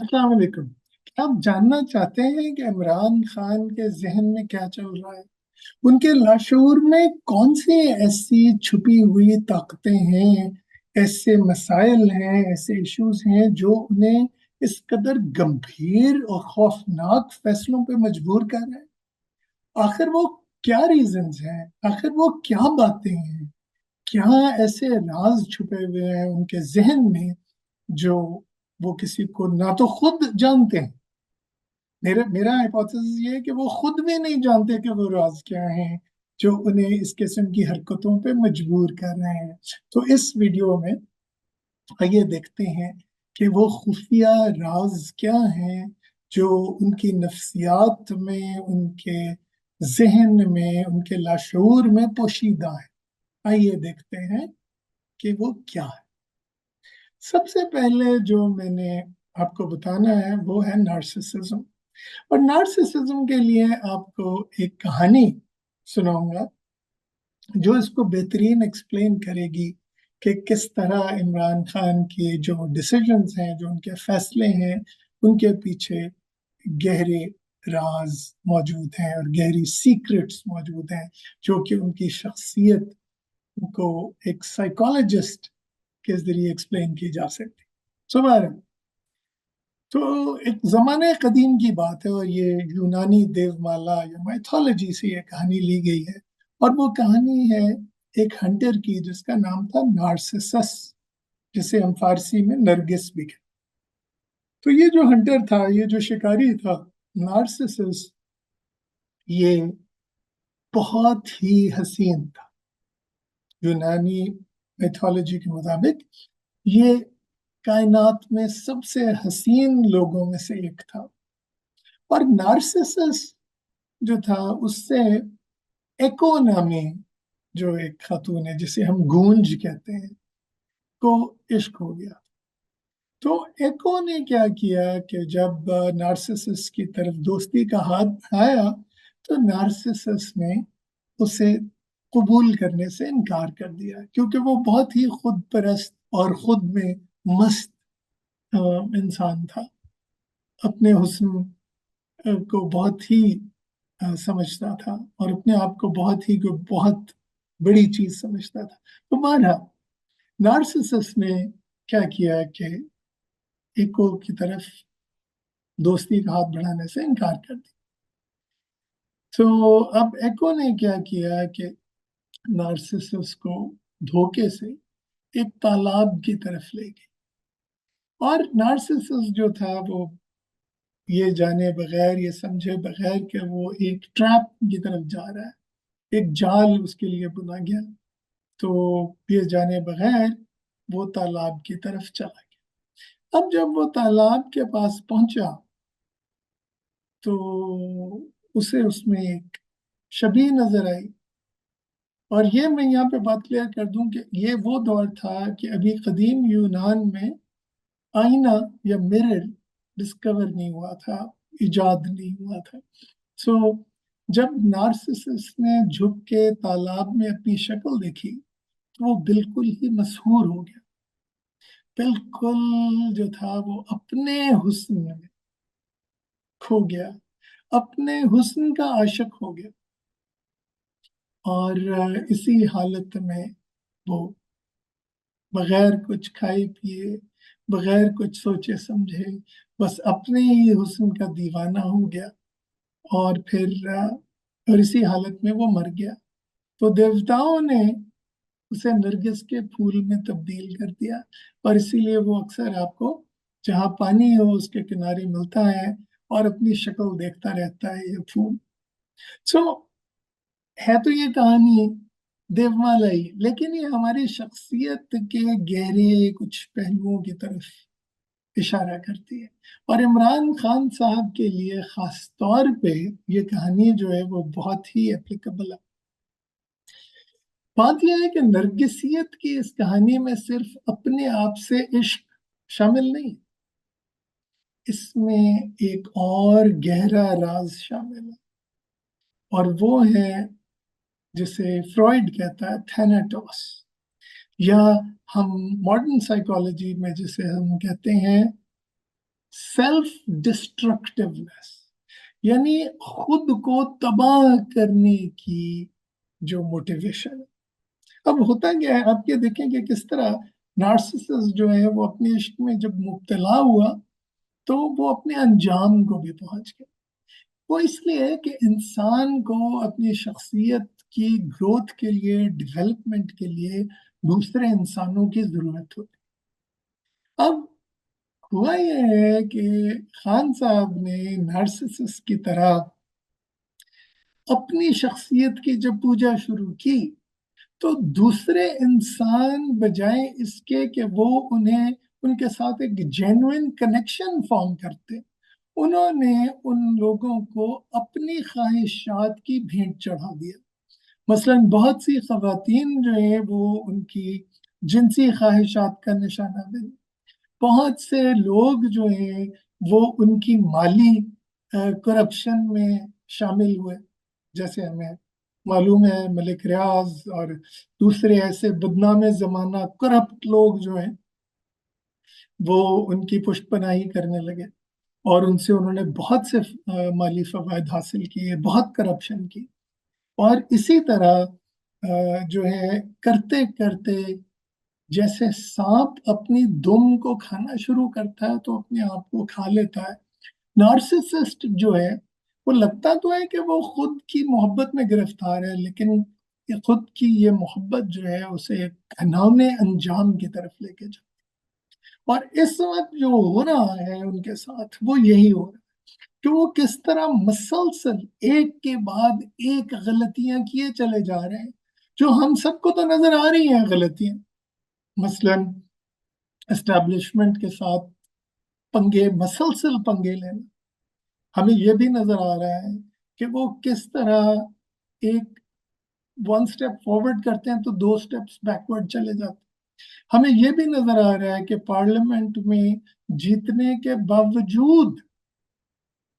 अस्सलाम वालेकुम। क्या आप जानना चाहते हैं कि इमरान खान के जहन में क्या चल रहा है? उनके लाशऊर में कौन सी ऐसी छुपी हुई ताकतें हैं, ऐसे मसाइल हैं, ऐसे इश्यूज हैं जो उन्हें इस कदर गंभीर और खौफनाक फैसलों पे मजबूर कर रहे हैं? आखिर वो क्या रीजंस हैं? आखिर वो क्या बातें हैं? क्या ऐसे राज छुपे हुए हैं उनके जहन में जो वो किसी को ना तो खुद जानते हैं। मेरा मेरा हाइपोथेसिस ये है कि वो खुद भी नहीं जानते कि वो राज क्या है जो उन्हें इस किस्म की हरकतों पे मजबूर कर रहे हैं। तो इस वीडियो में आइए देखते हैं कि वो खुफिया राज क्या हैं जो उनकी नफ्सियात में, उनके जहन में, उनके लाशूर में पोशीदा है। आइए देखते हैं कि वो क्या है। सबसे पहले जो मैंने आपको बताना है वो है नार्सिसिज्म। और नार्सिसिज्म के लिए आपको एक कहानी सुनाऊंगा जो इसको बेहतरीन एक्सप्लेन करेगी कि किस तरह इमरान खान की जो डिसीजंस हैं, जो उनके फैसले हैं, उनके पीछे गहरे राज मौजूद हैं और गहरी सीक्रेट्स मौजूद हैं जो कि उनकी शख्सियत को एक साइकोलॉजिस्ट के जरिए एक्सप्लेन की जा सकती। सो तो एक जमाने कदीम की बात है और ये यूनानी देवमाला या माइथोलॉजी से ये कहानी ली गई है। और वो कहानी है एक हंटर की जिसका नाम था नार्सिसस, जिसे हम फारसी में नरगिस भी कहते। तो ये जो हंटर था, ये जो शिकारी था, नार्सिसस, ये बहुत ही हसीन था। यूनानी मिथोलॉजी के मुताबिक ये कायनात में सबसे हसीन लोगों में से एक था। और नार्सिसस जो था उससे एको नामी जो एक खातून है जिसे हम गूंज कहते हैं, को इश्क हो गया। तो एको ने क्या किया कि जब नार्सिसस की तरफ दोस्ती का हाथ बढ़ाया तो नार्सिसस ने उसे कबूल करने से इनकार कर दिया क्योंकि वो बहुत ही खुद परस्त और खुद में मस्त इंसान था। अपने हुस्न को बहुत ही समझता था और अपने आप को बहुत ही को बहुत बड़ी चीज समझता था। तो माना नार्सिसस ने क्या किया कि इको की तरफ दोस्ती का हाथ बढ़ाने से इनकार कर दिया। तो अब एको ने क्या किया कि नार्सिसस को धोखे से एक तालाब की तरफ ले गई। और नार्सिसस जो था वो ये जाने बगैर, ये समझे बगैर कि वो एक ट्रैप की तरफ जा रहा है, एक जाल उसके लिए बुना गया, तो ये जाने बगैर वो तालाब की तरफ चला गया। अब जब वो तालाब के पास पहुंचा तो उसे उसमें एक शबी नजर आई। और ये मैं यहाँ पे बात क्लियर कर दूं कि ये वो दौर था कि अभी कदीम यूनान में आईना या मिरर डिस्कवर नहीं हुआ था, इजाद नहीं हुआ था। सो जब नार्सिसस ने झुक के तालाब में अपनी शक्ल देखी तो वो बिल्कुल ही मशहूर हो गया। बिल्कुल जो था वो अपने हुस्न में खो गया, अपने हुस्न का आशिक हो गया। और इसी हालत में वो बगैर कुछ खाए पिए, बगैर कुछ सोचे समझे, बस अपने ही हुस्न का दीवाना हो गया। और फिर और इसी हालत में वो मर गया। तो देवताओं ने उसे नरगिस के फूल में तब्दील कर दिया। और इसीलिए वो अक्सर आपको जहाँ पानी हो उसके किनारे मिलता है और अपनी शक्ल देखता रहता है ये फूल। सो है तो ये कहानी देवमालाई, लेकिन ये हमारी शख्सियत के गहरे कुछ पहलुओं की तरफ इशारा करती है। और इमरान खान साहब के लिए खास तौर पे ये कहानी जो है वो बहुत ही एप्लीकेबल है। बात यह है कि नरगिसियत की इस कहानी में सिर्फ अपने आप से इश्क शामिल नहीं, इसमें एक और गहरा राज शामिल है। और वो है जिसे फ्रॉइड कहता है थैनाटोस, या हम मॉडर्न साइकोलॉजी में जिसे हम कहते हैं सेल्फ डिस्ट्रक्टिवनेस, यानी खुद को तबाह करने की जो मोटिवेशन है। अब होता क्या है, आप ये देखेंगे किस तरह नार्सिसिस्ट जो है वो अपने इश्क में जब मुब्तला हुआ तो वो अपने अंजाम को भी पहुंच गया। वो इसलिए है कि इंसान को अपनी शख्सियत की ग्रोथ के लिए, डेवलपमेंट के लिए दूसरे इंसानों की जरूरत होती है। अब हुआ यह है कि खान साहब ने नार्सिसिस्ट की तरह अपनी शख्सियत की जब पूजा शुरू की तो दूसरे इंसान बजाय इसके कि वो उन्हें उनके साथ एक जेन्युइन कनेक्शन फॉर्म करते, उन्होंने उन लोगों को अपनी ख्वाहिशात की भेंट चढ़ा दिया। मसलन बहुत सी खवातीन जो है वो उनकी जिनसी ख्वाहिशात का निशाना बनी, बहुत से लोग जो हैं वो उनकी माली करप्शन में शामिल हुए। जैसे हमें मालूम है मलिक रियाज और दूसरे ऐसे बदनाम जमाना करप्ट लोग जो हैं वो उनकी पुष्टपनाही करने लगे और उनसे उन्होंने बहुत से माली फवायद हासिल किए, बहुत करप्शन की। और इसी तरह जो है करते करते जैसे सांप अपनी दुम को खाना शुरू करता है तो अपने आप को खा लेता है, नार्सिसिस्ट जो है वो लगता तो है कि वो खुद की मोहब्बत में गिरफ्तार है, लेकिन ये खुद की ये मोहब्बत जो है उसे एक घिनौने अंजाम की तरफ लेके जाती है। और इस वक्त जो हो रहा है उनके साथ वो यही हो रहा है कि वो किस तरह मसलसल एक के बाद एक गलतियां किए चले जा रहे हैं जो हम सबको तो नजर आ रही हैं गलतियां। मसलन एस्टेब्लिशमेंट के साथ पंगे, मसलसल पंगे लेना। हमें यह भी नजर आ रहा है कि वो किस तरह एक वन स्टेप फॉरवर्ड करते हैं तो दो स्टेप्स बैकवर्ड चले जाते हैं। हमें यह भी नजर आ रहा है कि पार्लियामेंट में जीतने के बावजूद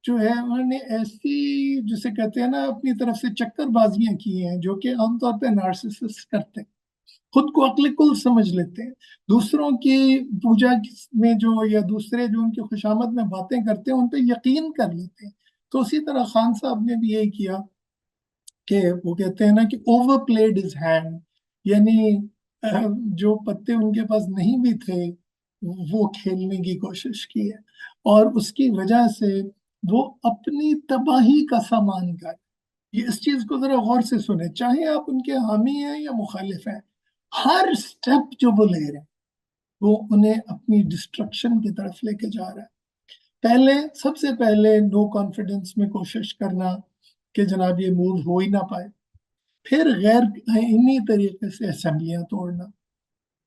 जो है उन्होंने ऐसी, जिसे कहते हैं ना, अपनी तरफ से चक्करबाजियां की हैं जो कि आमतौर पर नार्सिसिस्ट करते हैं। खुद को अक्ल कुल समझ लेते हैं, दूसरों की पूजा में जो या दूसरे जो उनकी खुशामद में बातें करते हैं उन पर यकीन कर लेते हैं। तो उसी तरह खान साहब ने भी यही किया कि वो कहते हैं ना कि ओवर प्लेड इज हैंड, यानी जो पत्ते उनके पास नहीं भी थे वो खेलने की कोशिश की है और उसकी वजह से वो अपनी तबाही का सामान कर। ये इस चीज को जरा गौर से सुने, चाहे आप उनके हामी हैं या मुखालिफ हैं, हर स्टेप जो वो ले रहे हैं वो उन्हें अपनी डिस्ट्रक्शन की तरफ लेके जा रहा है। पहले, सबसे पहले नो कॉन्फिडेंस में कोशिश करना कि जनाब ये मूव हो ही ना पाए, फिर गैर इन्हीं तरीके से असेंबलियां तोड़ना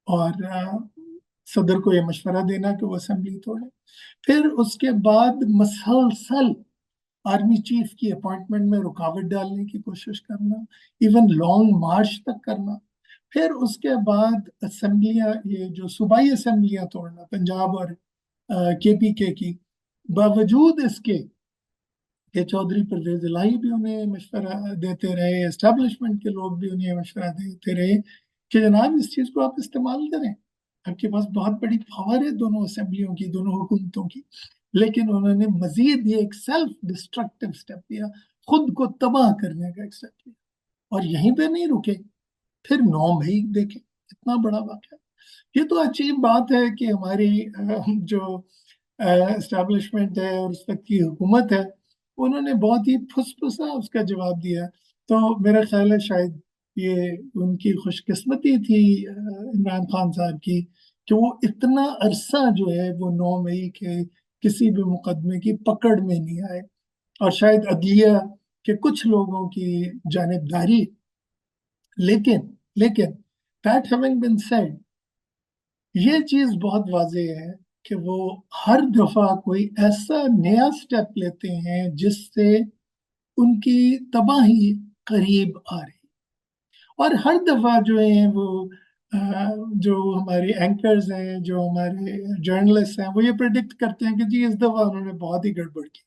और सदर को यह मशवरा देना कि वो असेंबली तोड़े, फिर उसके बाद मसलसल आर्मी चीफ की अपॉइंटमेंट में रुकावट डालने की कोशिश करना, इवन लॉन्ग मार्च तक करना, फिर उसके बाद असेंबलियां, ये जो सूबाई असेंबलियां तोड़ना पंजाब और केपीके की, बावजूद इसके कि चौधरी परवेज इलाही भी उन्हें मशवरा देते रहे, एस्टेब्लिशमेंट के लोग भी उन्हें मशवरा देते रहे कि जनाब इस चीज़ को आप इस्तेमाल करें, आपके पास बहुत बड़ी पावर है दोनों असेंबलियों की, दोनों हुकूमतों की। लेकिन उन्होंने मजीद ये एक सेल्फ डिस्ट्रक्टिव स्टेप लिया, खुद को तबाह करने का एक स्टेप लिया और यहीं पे नहीं रुके। फिर 9 मई देखें, इतना बड़ा वाक़या। ये तो अजीब बात है कि हमारी जो एस्टेब्लिशमेंट है और उस वक्त की हुकूमत है उन्होंने बहुत ही फुसफुसा उसका जवाब दिया। तो मेरा ख्याल है शायद ये उनकी खुशकिस्मती थी इमरान खान साहब की कि वो इतना अरसा जो है वो 9 मई के किसी भी मुकदमे की पकड़ में नहीं आए और शायद अदलिया के कुछ लोगों की जानिबदारी। लेकिन लेकिन दैट हैविंग बीन सेड, ये चीज बहुत वाज़ेह है कि वो हर दफा कोई ऐसा नया स्टेप लेते हैं जिससे उनकी तबाही करीब आ रही, और हर दफा जो है वो जो हमारे एंकर्स हैं, जो हमारे जर्नलिस्ट हैं, वो ये प्रिडिक्ट करते हैं कि जी इस दफा उन्होंने बहुत ही गड़बड़ की,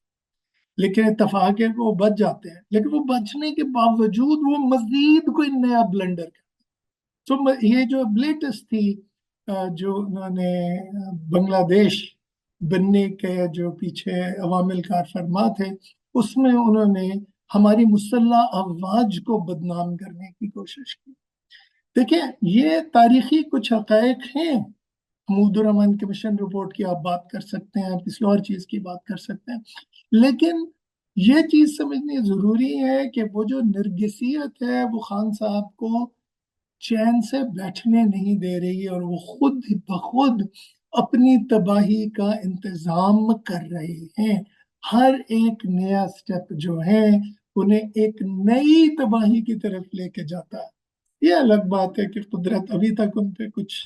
लेकिन इतफाक है कि वो बच जाते हैं। लेकिन वो बचने के बावजूद वो मजीद कोई नया ब्लंडर। तो ये जो लेटेस्ट थी जो उन्होंने बांग्लादेश बनने के जो पीछे अवामिल कार फरमा थे, उसमें उन्होंने हमारी मुसल्लह अफवाज को बदनाम करने की कोशिश की। देखिए, ये तारीखी कुछ हकायक हैं। हमीदुर रहमान कमीशन रिपोर्ट की आप बात कर सकते हैं, किसी और चीज की बात कर सकते हैं, लेकिन ये चीज समझनी जरूरी है कि वो जो नरगिसियत है वो खान साहब को चैन से बैठने नहीं दे रही है, और वो खुद बखुद अपनी तबाही का इंतजाम कर रहे हैं। हर एक नया स्टेप जो है उन्हें एक नई तबाही की तरफ लेके जाता है। ये अलग बात है कि कुदरत अभी तक उन पे कुछ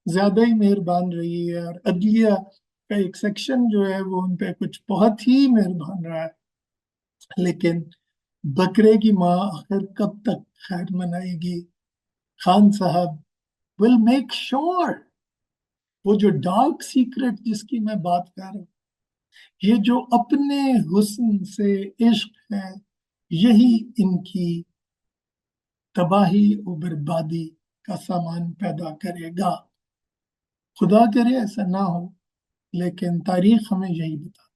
ज्यादा ही मेहरबान रही है, और अदलिया का एक सेक्शन जो है वो उन पे कुछ बहुत ही मेहरबान रहा है। लेकिन बकरे की माँ आखिर कब तक खैर मनाएगी? खान साहब विल मेक श्योर। वो जो डार्क सीक्रेट जिसकी मैं बात कर रहा हूँ, ये जो अपने हुस्न से इश्क है, यही इनकी तबाही और बर्बादी का सामान पैदा करेगा। खुदा करे ऐसा ना हो, लेकिन तारीख हमें यही बता